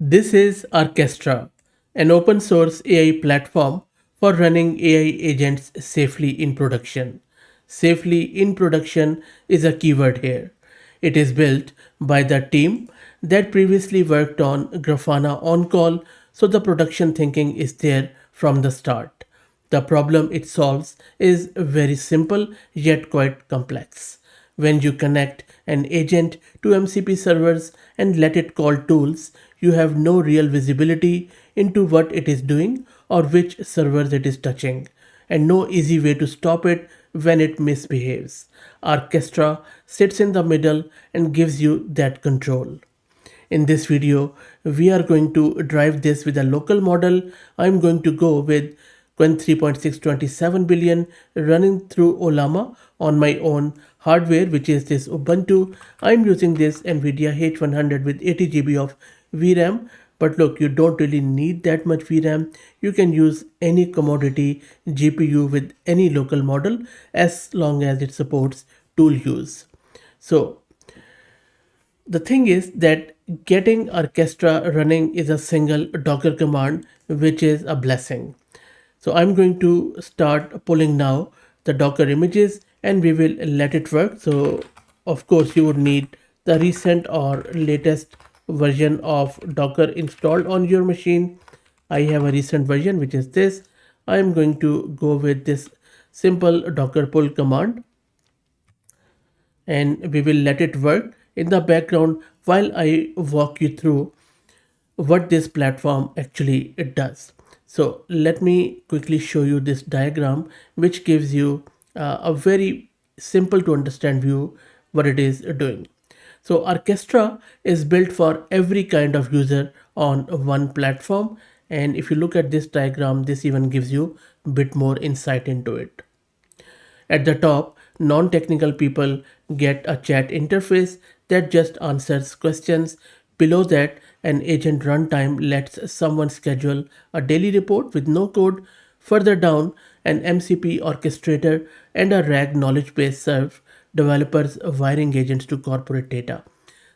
This is Orchestra, an open source AI platform for running AI agents safely in production. Safely in production is a keyword here. It is built by the team that previously worked on Grafana on call, so the production thinking is there from the start. The problem it solves is very simple yet quite complex. When you connect an agent to MCP servers and let it call tools, you have no real visibility into what it is doing or which servers it is touching, and no easy way to stop it when it misbehaves. Orchestra sits in the middle and gives you that control. In this video, we are going to drive this with a local model. I'm going to go with Qwen 3.627 billion running through Ollama on my own hardware, which is this Ubuntu. I'm using this NVIDIA H100 with 80 GB of VRAM. But look, you don't really need that much VRAM. You can use any commodity GPU with any local model as long as it supports tool use. So the thing is that getting Orchestra running is a single Docker command, which is a blessing. So I'm going to start pulling now the Docker images and we will let it work. So of course you would need the recent or latest version of Docker installed on your machine. I have a recent version, which is this. I'm going to go with this simple Docker pull command and we will let it work in the background while I walk you through what this platform actually it does. So let me quickly show you this diagram which gives you a very simple to understand view what it is doing. So Orchestra is built for every kind of user on one platform, and if you look at this diagram, this even gives you a bit more insight into it. At the top, non-technical people get a chat interface that just answers questions. Below that, an agent runtime lets someone schedule a daily report with no code. Further down, an MCP orchestrator and a RAG knowledge base serve developers wiring agents to corporate data.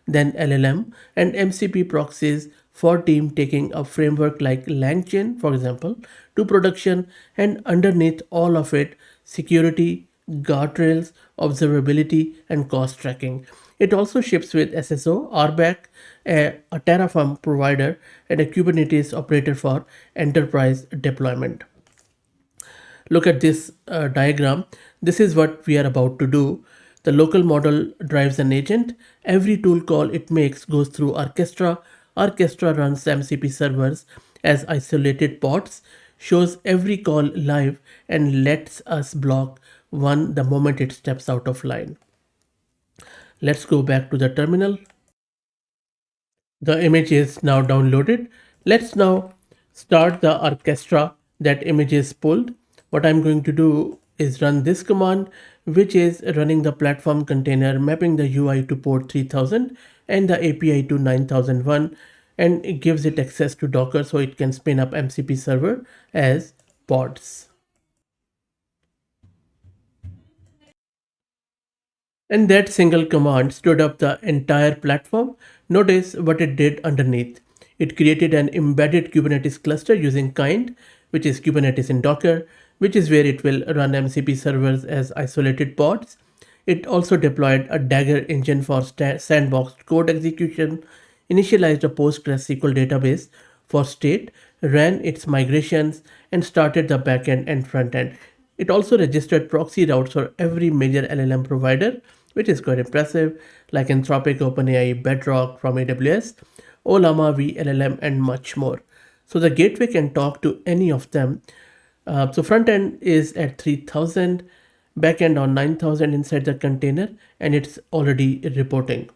Then LLM and MCP proxies for team taking a framework like LangChain, for example, to production, and underneath all of it, security, guardrails, observability, and cost tracking. It also ships with SSO, RBAC, a Terraform provider, and a Kubernetes operator for enterprise deployment. Look at this diagram. This is what we are about to do. The local model drives an agent. Every tool call it makes goes through Orchestra. Orchestra runs MCP servers as isolated pods, shows every call live, and lets us block one the moment it steps out of line. Let's go back to the terminal. The image is now downloaded. Let's now start the orchestra that image is pulled. What I'm going to do is run this command, which is running the platform container, mapping the UI to port 3000 and the API to 9001, and it gives it access to Docker so it can spin up MCP server as pods. And that single command stood up the entire platform. Notice what it did underneath. It created an embedded Kubernetes cluster using kind, which is Kubernetes in Docker, which is where it will run MCP servers as isolated pods. It also deployed a Dagger engine for sandboxed code execution, initialized a PostgreSQL database for state, ran its migrations, and started the backend and frontend. It also registered proxy routes for every major LLM provider, which is quite impressive, like Anthropic, OpenAI, Bedrock from AWS, Ollama, VLLM, and much more. So the gateway can talk to any of them. So front end is at 3000, backend on 9000 inside the container, and it's already reporting.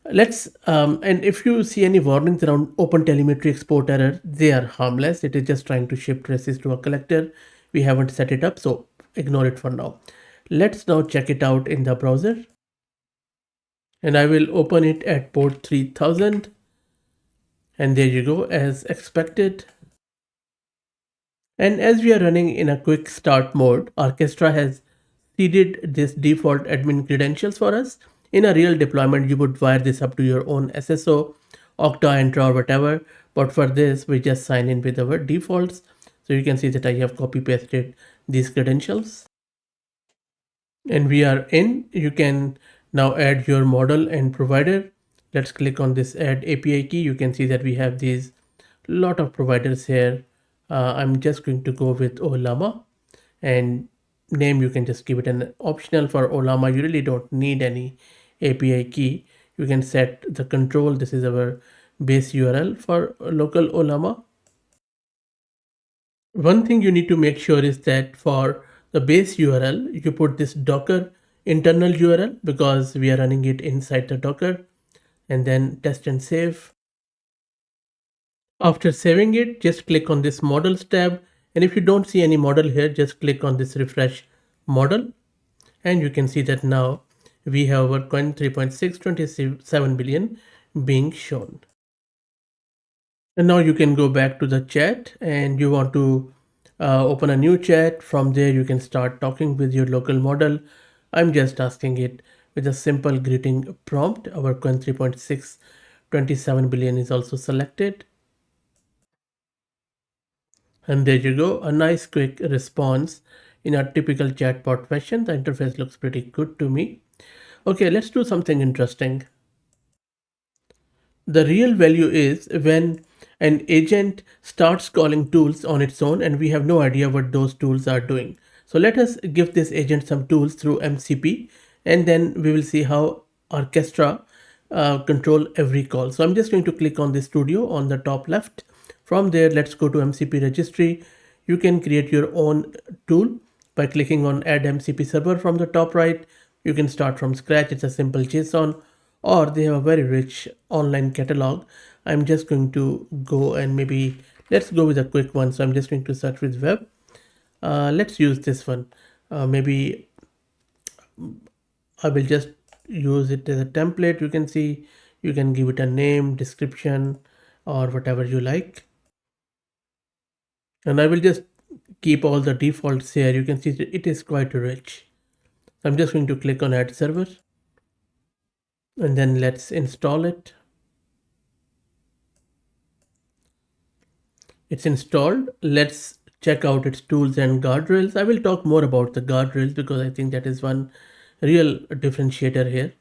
And if you see any warnings around open telemetry export error, they are harmless. It is just trying to ship traces to a collector. We haven't set it up, so ignore it for now. Let's now check it out in the browser. And I will open it at port 3000. And there you go, as expected. And as we are running in a quick start mode, Orchestra has seeded this default admin credentials for us. In a real deployment, you would wire this up to your own SSO Okta, Entra or whatever. But for this, we just sign in with our defaults. So you can see that I have copy pasted these credentials. And we are in. You can now add your model and provider. Let's click on this add API key. You can see that we have these lot of providers here. I'm just going to go with Ollama, and name you can just give it an optional. For Ollama you really don't need any API key. You can set the control. This is our base URL for local Ollama. One thing you need to make sure is that for the base URL, you put this Docker internal URL because we are running it inside the Docker, and then test and save. After saving it, just click on this models tab. And if you don't see any model here, just click on this refresh model. And you can see that now we have our coin 3.627 billion being shown. And now you can go back to the chat and you want to open a new chat. From there, you can start talking with your local model. I'm just asking it with a simple greeting prompt. Our coin 3.627 billion is also selected. And there you go, a nice quick response in a typical chatbot fashion. The interface looks pretty good to me. Okay, let's do something interesting. The real value is when an agent starts calling tools on its own and we have no idea what those tools are doing. So let us give this agent some tools through MCP, and then we will see how Orchestra control every call. So I'm just going to click on the studio on the top left. From there, let's go to MCP registry. You can create your own tool by clicking on add MCP server from the top right. You can start from scratch. It's a simple JSON, or they have a very rich online catalog. I'm just going to go and maybe let's go with a quick one. So I'm just going to search with web. Let's use this one. Maybe I will just use it as a template. You can see you can give it a name, description, or whatever you like. And I will just keep all the defaults here. You can see it is quite rich. I'm just going to click on add server and then let's install it. It's installed. Let's check out its tools and guardrails. I will talk more about the guardrails because I think that is one real differentiator here.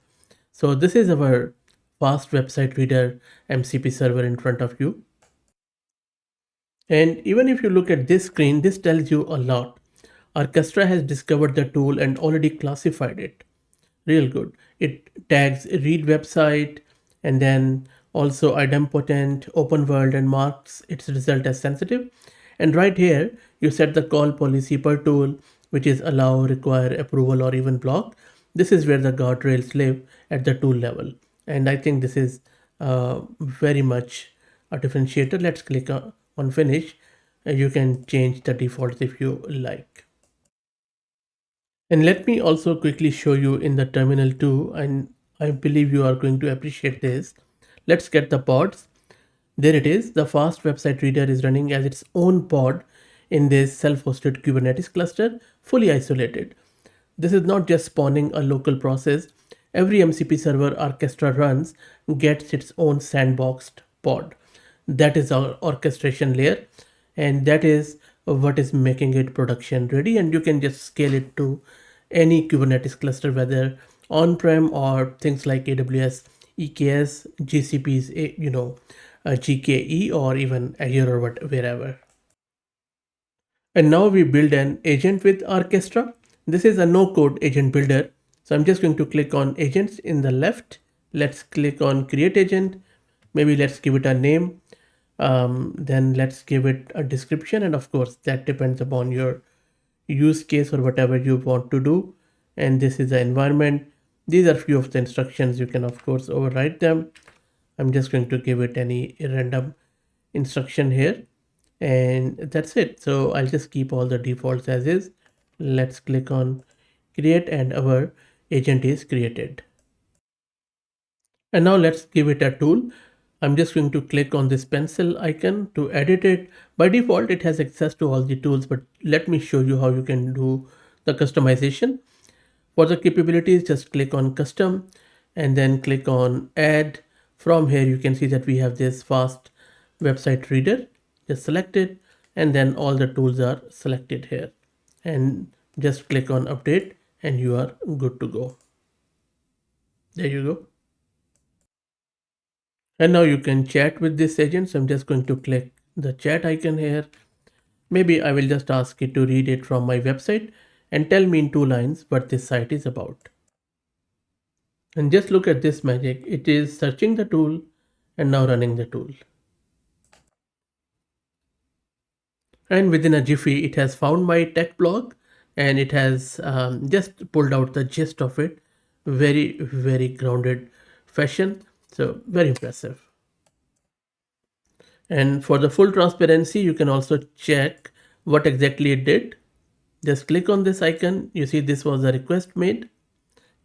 So this is our fast website reader MCP server in front of you. And even if you look at this screen, this tells you a lot. Orchestra has discovered the tool and already classified it. Real good. It tags read website and then also idempotent, open world, and marks its result as sensitive. And right here, you set the call policy per tool, which is allow, require, approval, or even block. This is where the guardrails live at the tool level. And I think this is very much a differentiator. Let's click on finish. You can change the defaults if you like. And let me also quickly show you in the terminal too, and I believe you are going to appreciate this. Let's get the pods. There it is. The fast website reader is running as its own pod in this self-hosted Kubernetes cluster, fully isolated. This is not just spawning a local process. Every MCP server Orchestra runs gets its own sandboxed pod. That is our orchestration layer, and that is what is making it production ready. And you can just scale it to any Kubernetes cluster, whether on-prem or things like AWS, EKS, GCP's, GKE, or even Azure or wherever. And now we build an agent with Orchestra. This is a no-code agent builder. So I'm just going to click on agents in the left. Let's click on create agent. Maybe let's give it a name. Then let's give it a description. And of course, that depends upon your use case or whatever you want to do. And this is the environment. These are few of the instructions. You can of course override them. I'm just going to give it any random instruction here, and that's it. So I'll just keep all the defaults as is. Let's click on create and our agent is created. And now let's give it a tool. I'm just going to click on this pencil icon to edit it. By default, it has access to all the tools, but let me show you how you can do the customization. For the capabilities, just click on custom and then click on add. From here you can see that we have this fast website reader. Just select it, and then all the tools are selected here, and just click on update and you are good to go. There you go. And now you can chat with this agent. So I'm just going to click the chat icon here. Maybe I will just ask it to read it from my website and tell me in 2 lines what this site is about. And just look at this magic. It is searching the tool and now running the tool. And within a jiffy, it has found my tech blog, and it has just pulled out the gist of it. Very, very grounded fashion. So very impressive. And for the full transparency, you can also check what exactly it did. Just click on this icon. You see this was a request made,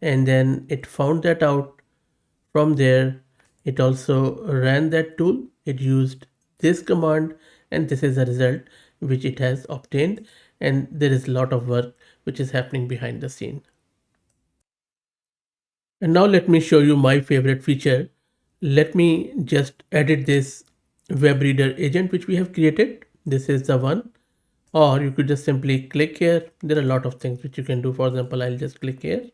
and then it found that out. From there, it also ran that tool. It used this command, and this is the result which it has obtained. And there is a lot of work which is happening behind the scene. And now let me show you my favorite feature. Let me just edit this web reader agent which we have created. This is the one. Or you could just simply click here. There are a lot of things which you can do. For example, I'll just click here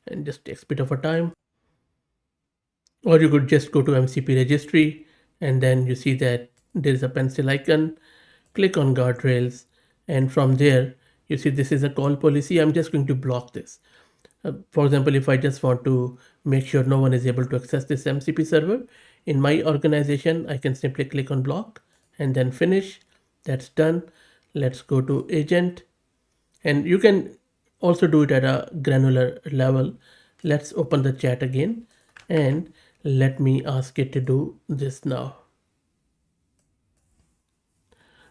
and just takes a bit of a time. Or you could just go to MCP registry, and then you see that there is a pencil icon. Click on guardrails, and from there you see this is a call policy. I'm just going to block this. For example, if I just want to make sure no one is able to access this MCP server in my organization, I can simply click on block and then finish. That's done. Let's go to agent, and you can also do it at a granular level. Let's open the chat again, and let me ask it to do this now.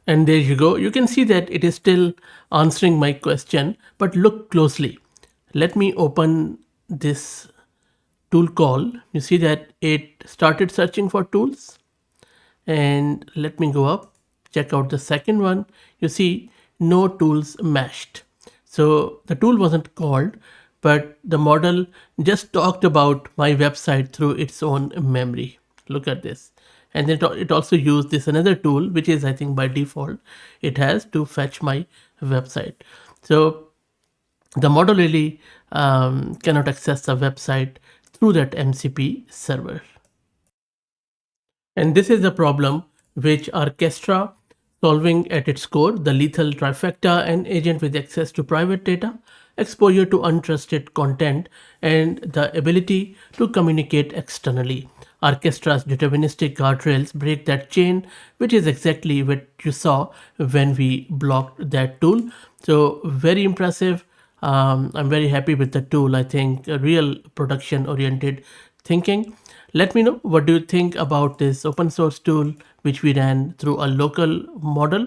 And there you go. You can see that it is still answering my question, but look closely. Let me open this tool call. You see that it started searching for tools, and let me go up, check out the second one. You see no tools matched. So the tool wasn't called, but the model just talked about my website through its own memory. Look at this. And it also used this another tool, which is I think by default it has to fetch my website. So the model really cannot access the website through that MCP server. And this is the problem which Orchestra solving at its core: the lethal trifecta, an agent with access to private data, exposure to untrusted content, and the ability to communicate externally. Orchestra's deterministic guardrails break that chain, which is exactly what you saw when we blocked that tool. So very impressive. I'm very happy with the tool. I think a real production oriented thinking. Let me know what do you think about this open source tool which we ran through a local model.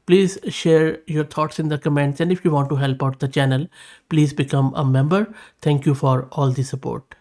Please share your thoughts in the comments, and if you want to help out the channel, please become a member. Thank you for all the support.